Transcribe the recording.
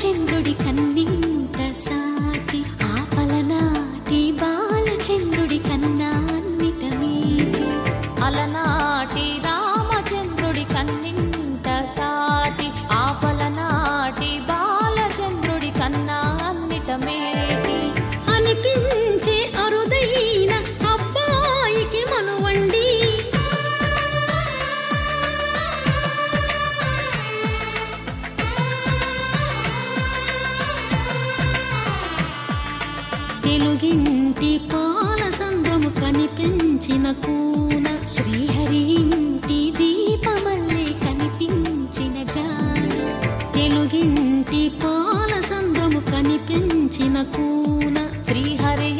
బాలచంద్రుడి కన్నింత సాటి ఆపలనాటి బాలచంద్రుడి కన్నా అన్నిట మీటి అలనాటి రామచంద్రుడి కన్నింత సాటి ఆపలనాటి బాలచంద్రుడి కన్నా అన్నిట మేటి అనిపించే అరుదైన అబ్బాయికి మనువండి తెలుగింటి పాల సంద్రము కనిపించిన కూన శ్రీహరి ఇంటి దీపమల్లే కనిపించిన జాడ తెలుగింటి పాల సంద్రము కనిపించిన కూన శ్రీహరి